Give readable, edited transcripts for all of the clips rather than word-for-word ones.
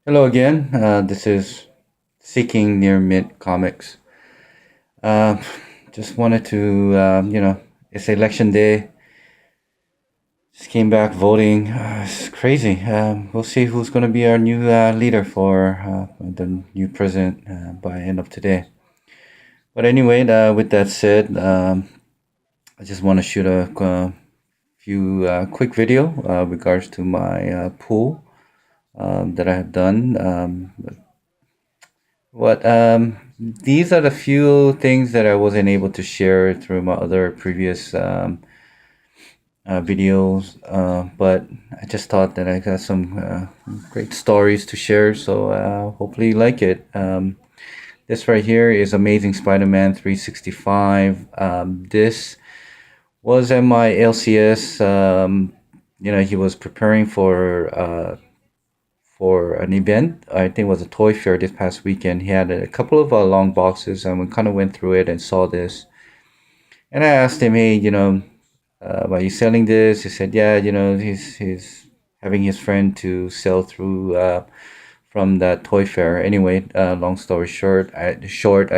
Hello again. This is Seeking Near Mint Comics. Uh, just wanted to, it's election day. Just came back voting. It's crazy. We'll see who's going to be our new leader for the new president by end of today. But anyway, with that said, I just want to shoot a few quick video regards to my pool that I have done. These are the few things that I wasn't able to share through my other previous videos, but I just thought that I got some great stories to share, so hopefully you like it. This right here is Amazing Spider-Man 365. This was at my LCS. He was preparing for an event. I think it was a toy fair this past weekend. He had a couple of long boxes, and we kind of went through it and saw this. And I asked him, "Hey, are you selling this?" He said, "Yeah, he's having his friend to sell through from that toy fair." Anyway, long story short, I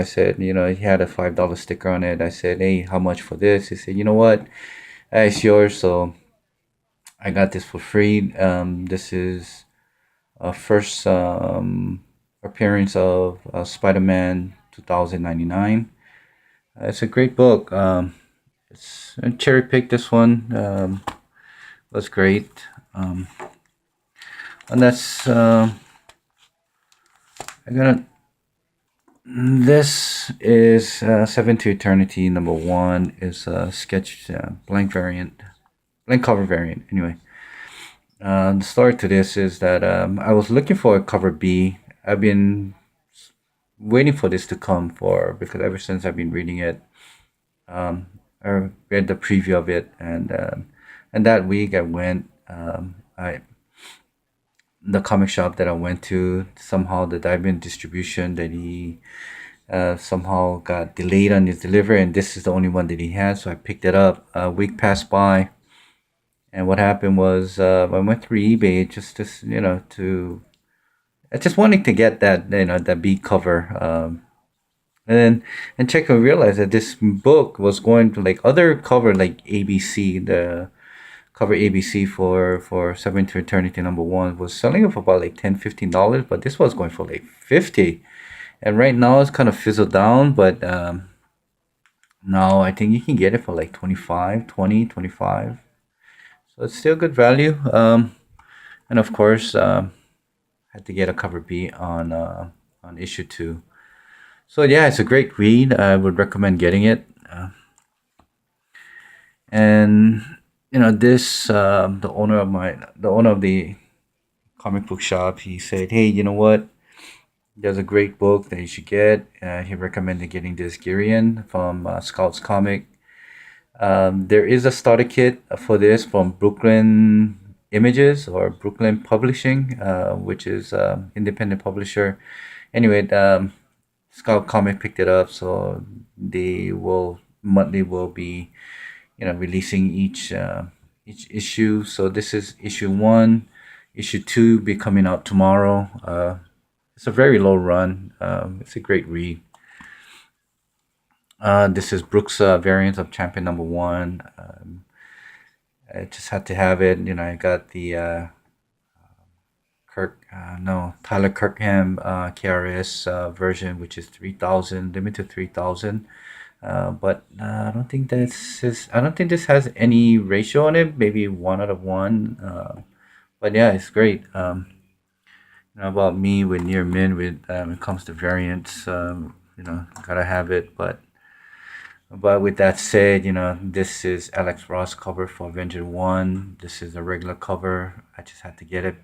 said, he had a $5 sticker on it. I said, "Hey, how much for this?" He said, "You know what? It's yours." So I got this for free. This is first appearance of Spider-Man 2099. It's a great book. It's I cherry picked this one. Was great. Um, and that's I got this is Seven to Eternity #1 is a sketch blank cover variant. Anyway, the story to this is that I was looking for a cover B. I've been waiting for this to come for because ever since I've been reading it, I read the preview of it, and that week I went. I the comic shop that I went to, somehow the diamond distribution that he somehow got delayed on his delivery, and this is the only one that he had, so I picked it up. A week passed by, and what happened was I went through eBay just to I just wanted to get that B cover. And then and check and realize that this book was going to like other cover like ABC, the cover ABC for Seven to Eternity #1 was selling it for about like $10-15, but this was going for like 50. And right now it's kind of fizzled down, but now I think you can get it for like 25, 20, 25. So it's still good value. And of course, had to get a cover B on issue 2. So yeah, it's a great read. I would recommend getting it. And this the owner of the comic book shop, he said, "Hey, you know what? There's a great book that you should get." He recommended getting this Girian from Scouts Comic. There is a starter kit for this from Brooklyn Images or Brooklyn Publishing, which is independent publisher. Anyway, Scout Comic picked it up, so they will monthly will be releasing each issue. So this is issue 1. Issue 2 be coming out tomorrow. It's a very low run. It's a great read. This is Brooks' variant of Champion #1. I just had to have it. I got the Tyler Kirkham KRS version, which is 3,000, limited 3,000. But I don't think this has any ratio on it. Maybe 1/1. But yeah, it's great. About me with near min with when it comes to variants, gotta have it. But with that said, this is Alex Ross cover for Avenger 1. This is a regular cover. I just had to get it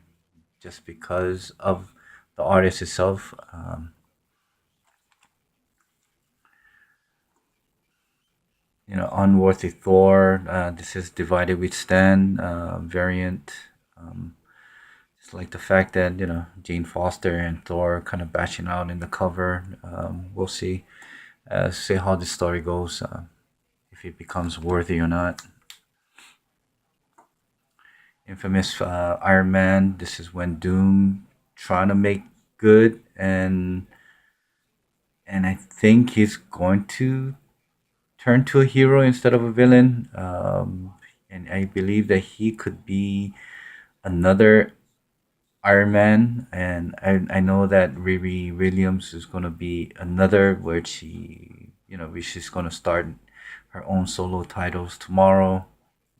just because of the artist itself. Unworthy Thor. This is Divided We Stand variant. It's like the fact that Jane Foster and Thor kind of bashing out in the cover. We'll see how the story goes, if it becomes worthy or not. Infamous Iron Man. This is when Doom trying to make good, and I think he's going to turn to a hero instead of a villain. And I believe that he could be another Iron Man, and I know that Riri Williams is going to be another where she's going to start her own solo titles tomorrow.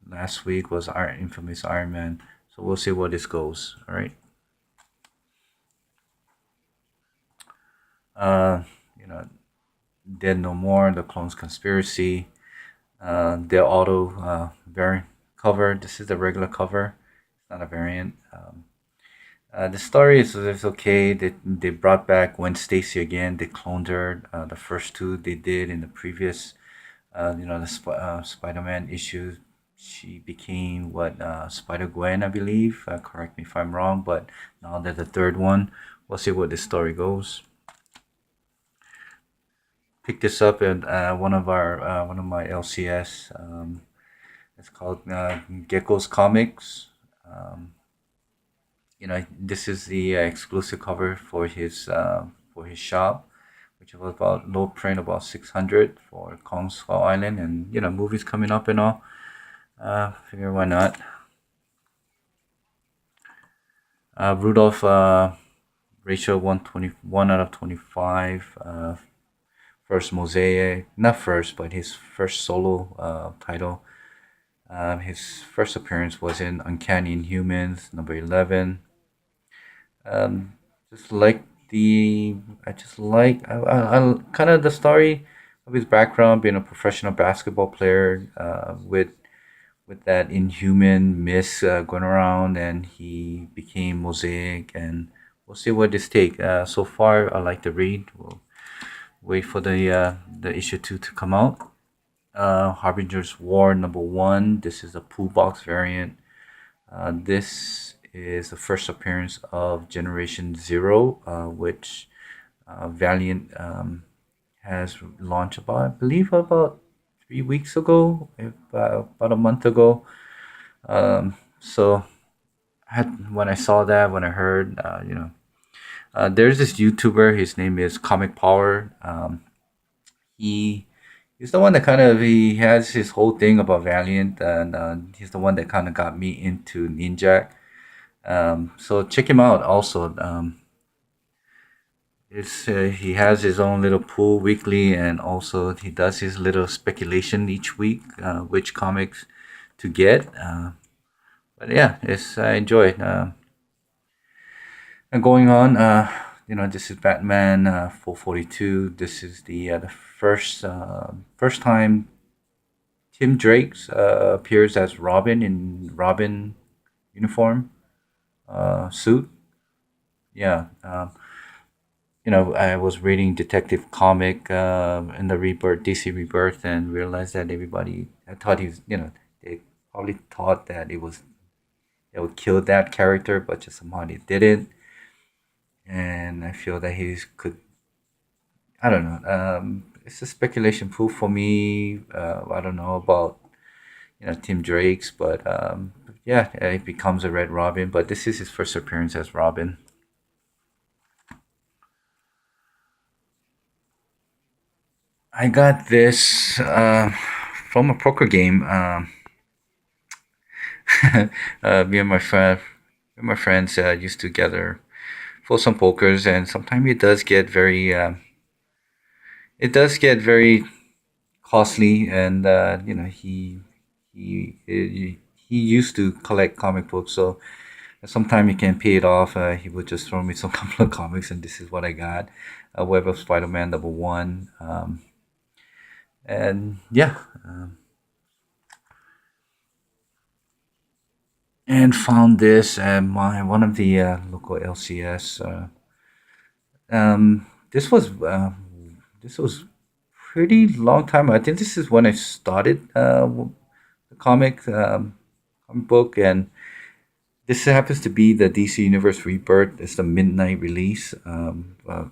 Last week was our infamous Iron Man, so we'll see where this goes. All right. Uh, you know, Dead No More, The Clones Conspiracy, the auto variant cover. This is the regular cover. It's not a variant. The story is okay. They brought back Gwen Stacy again. They cloned her. The first two they did in the previous, the Spider-Man issue. She became what Spider Gwen, I believe. Correct me if I'm wrong, but now that the third one, we'll see where this story goes. Pick this up at one of my LCS. It's called Gecko's Comics. Um, this is the exclusive cover for his shop, which was about low print about 600 for Kong Skull Island, and movies coming up and all. Figure why not. Rudolph ratio 121 out of 25. First Mosaic, not first, but his first solo title. His first appearance was in Uncanny Inhumans number 11. Um, just like I just like I kind of the story of his background, being a professional basketball player with that inhuman myth going around, and he became Mosaic, and we'll see what this take. So far, I like to read. We'll wait for the issue 2 to come out. Harbinger's War number 1. This is a pool box variant. This is the first appearance of Generation Zero, which Valiant has launched about, I believe, about 3 weeks ago, if, about a month ago. So when I saw that, when I heard, there's this YouTuber. His name is Comic Power. He he's the one that he has his whole thing about Valiant, and he's the one that kind of got me into Ninjak. So check him out. Also, he has his own little pool weekly, and also he does his little speculation each week, which comics to get. But yeah, I enjoy it. And going on, this is Batman 442. This is the first time Tim Drake's appears as Robin in Robin uniform suit. Yeah, I was reading Detective Comic in the Rebirth DC Rebirth, and realized that everybody, I thought they probably thought that they would kill that character, but just somehow they didn't, and I feel that he could. I don't know. It's a speculation proof for me. I don't know about Tim Drake's, but yeah, it becomes a Red Robin. But this is his first appearance as Robin. I got this from a poker game. Me and my friends used to gather for some pokers, and sometimes it does get very costly, and he used to collect comic books, so sometimes he can't pay it off. He would just throw me some couple of comics, and this is what I got: Web of Spider-Man number 1, and yeah, and found this at my one of the local LCS. This was pretty long time. I think this is when I started the comic book, and this happens to be the DC Universe Rebirth. It's the midnight release. I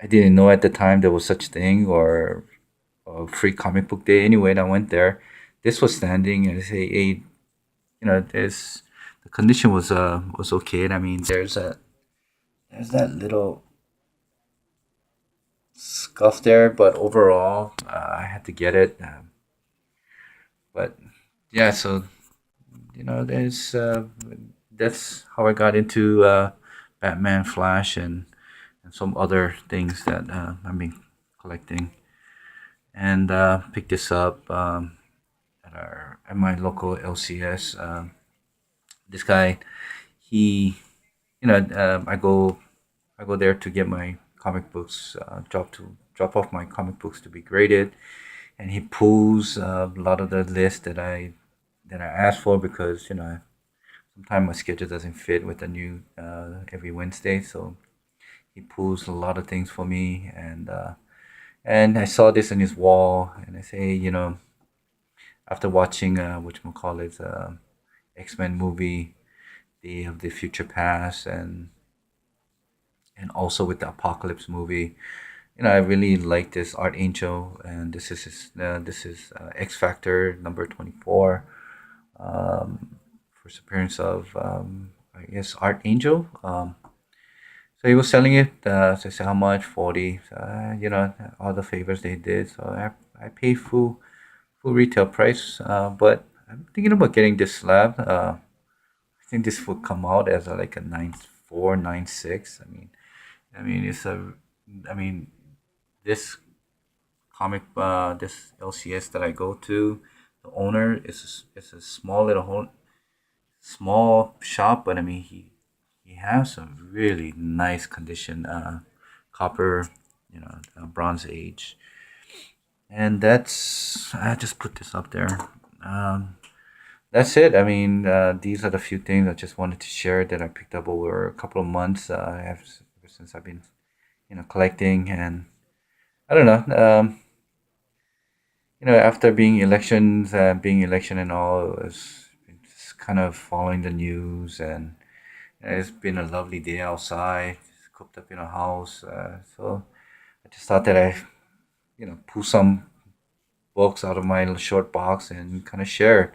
didn't know at the time there was such thing, or a free comic book day. Anyway, I went there. This was standing, and I say, hey, there's the condition was okay. I mean, there's a there's that little scuff there, but overall, I had to get it. But yeah, so there's that's how I got into Batman, Flash, and some other things that I've been collecting, and picked this up at my local LCS. This guy, he, I go there to get my comic books, drop off my comic books to be graded, and he pulls a lot of the list that I asked for because sometimes my schedule doesn't fit with the new every Wednesday, so he pulls a lot of things for me, and I saw this on his wall, and I say, after watching which call it X-Men movie, the Future Past, and also with the Apocalypse movie, I really like this Art Angel, and this is X Factor number 24. First appearance of I guess Art Angel. So he was selling it. So I said, how much? 40. All the favors they did. So I paid full retail price. But I'm thinking about getting this slab. I think this would come out as like a 9.4, 9.6. I mean, I mean, this this LCS that I go to, the owner is a small shop, but I mean he has some really nice condition, copper, Bronze Age, and that's I just put this up there. Um, that's it. I mean, these are the few things I just wanted to share that I picked up over a couple of months. Ever since I've been collecting, and I don't know. After being election and all, it's just kind of following the news, and it's been a lovely day outside, just cooped up in a house. So I just thought that I, pull some books out of my little short box and kind of share it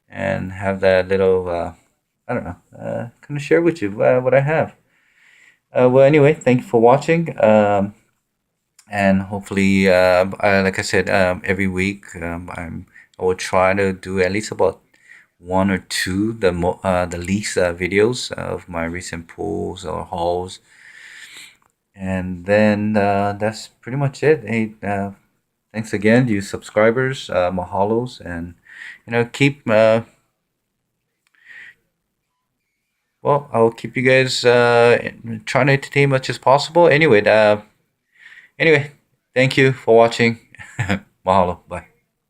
and have that little, I don't know, kind of share with you what I have. Well, anyway, thank you for watching. And hopefully, like I said, every week I will try to do at least about one or two the least videos of my recent pulls or hauls, and then that's pretty much it. Hey, thanks again, you subscribers, mahalos, and keep well. I will keep you guys trying to entertain much as possible. Anyway, thank you for watching. Mahalo, bye.